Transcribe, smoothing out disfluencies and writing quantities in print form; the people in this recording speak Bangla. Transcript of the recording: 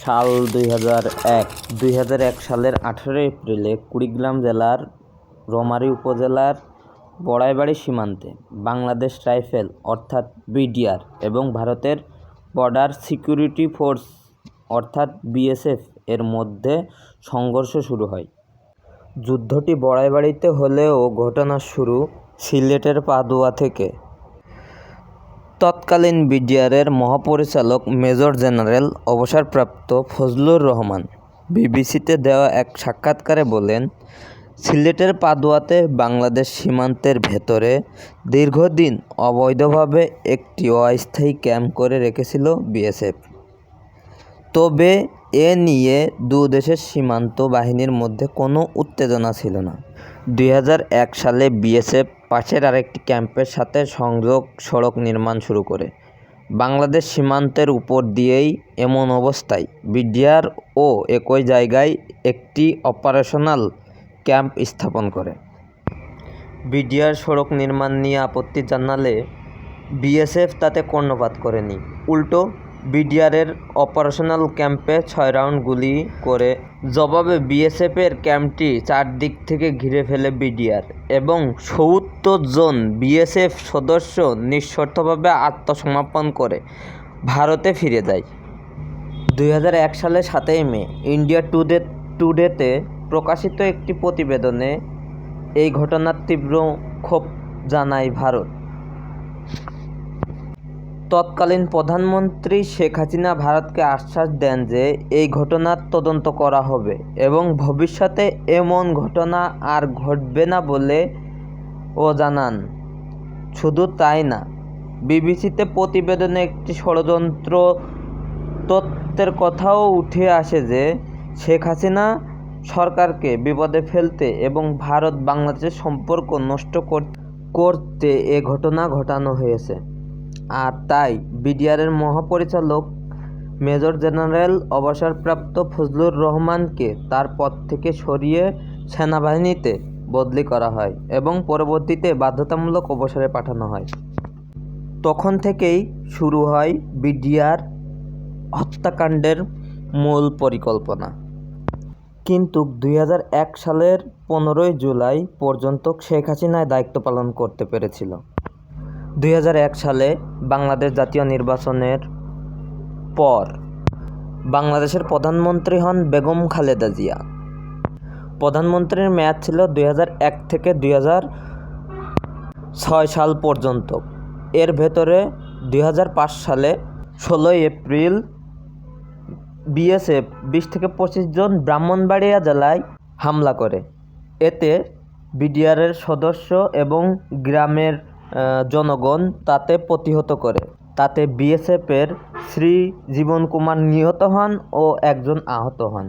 সাল 2001। 2001 সালের 18 এপ্রিলে কুড়িগ্রাম জেলার রৌমারী উপজেলার বড়াইবাড়ি সীমান্তে বাংলাদেশ রাইফেল অর্থাৎ বিডিআর এবং ভারতের বর্ডার সিকিউরিটি ফোর্স অর্থাৎ বিএসএফ এর মধ্যে সংঘর্ষ শুরু হয়। যুদ্ধটি বড়াইবাড়িতে হলেও ঘটনার শুরু সিলেটের পাদুয়া থেকে। তৎকালীন বিডিআরের মহাপরিচালক মেজর জেনারেল অবসরপ্রাপ্ত ফজলুর রহমান বিবিসিতে দেওয়া এক সাক্ষাৎকারে বলেন, সিলেটের পাদুয়াতে বাংলাদেশ সীমান্তের ভেতরে দীর্ঘদিন অবৈধভাবে একটি অস্থায়ী ক্যাম্প করে রেখেছিল বিএসএফ। তবে এ নিয়ে দুদেশের সীমান্ত বাহিনীর মধ্যে কোনো উত্তেজনা ছিল না। 2001 সালে বিএসএফ পাশের আরেকটি ক্যাম্পের সাথে সংযোগ সড়ক নির্মাণ শুরু করে। বাংলাদেশ সীমান্তের উপর দিয়েই এমন অবস্থায় বিডিআর ও একই জায়গায় একটি অপারেশনাল ক্যাম্প স্থাপন করে। বিডিআর সড়ক নির্মাণ নিয়ে আপত্তি জানালে বিএসএফ তাতে কর্ণপাত করেনি। উল্টো বিডিআরের অপারেশনাল ক্যাম্পে 6 রাউন্ড গুলি করে জবাবে বিএসএফের ক্যাম্পটি চারদিক থেকে ঘিরে ফেলে বিডিআর এবং ৭০ জন বিএসএফ সদস্য নিঃশর্তভাবে আত্মসমর্পণ করে ভারতে ফিরে যায়। 2001 সালের 7 মে ইন্ডিয়া টুডেতে প্রকাশিত একটি প্রতিবেদনে এই ঘটনার তীব্র ক্ষোভ জানায় ভারত। তৎকালীন প্রধানমন্ত্রী শেখ হাসিনা ভারতকে আশ্বাস দেন যে এই ঘটনার তদন্ত করা হবে এবং ভবিষ্যতে এমন ঘটনা আর ঘটবে না বলে ও জানান। শুধু তাই না, বিবিসিতে প্রতিবেদনে একটি ষড়যন্ত্র তত্ত্বের কথাও উঠে আসে যে শেখ হাসিনা সরকারকে বিপদে ফেলতে এবং ভারত বাংলাদেশের সম্পর্ক নষ্ট করতে এ ঘটনা ঘটানো হয়েছে। আর তাই বিডিআরের মহাপরিচালক মেজর জেনারেল অবসরপ্রাপ্ত ফজলুর রহমানকে তার পদ থেকে সরিয়ে সেনাবাহিনীতে বদলি করা হয় এবং পরবর্তীতে বাধ্যতামূলক অবসরে পাঠানো হয়। তখন থেকেই শুরু হয় বিডিআর হত্যাকাণ্ডের মূল পরিকল্পনা। কিন্তু 2001 সালের 15 জুলাই পর্যন্ত শেখ হাসিনা দায়িত্ব পালন করতে পেরেছিল। 2001 সালে বাংলাদেশ জাতীয় নির্বাচনের পর বাংলাদেশের প্রধানমন্ত্রী হন বেগম খালেদা জিয়া। প্রধানমন্ত্রীর মেয়াদ ছিল 2001 থেকে 2006 সাল পর্যন্ত। এর ভেতরে 2005 সালে 16 এপ্রিল বিএসএফ 20 থেকে 25 জন ব্রাহ্মণবাড়িয়া জেলায় হামলা করে। এতে বিডিআরের সদস্য এবং গ্রামের জনগণ তাতে প্রতিহত করে। তাতে বিএসএফের শ্রী জীবন কুমার নিহত হন ও একজন আহত হন।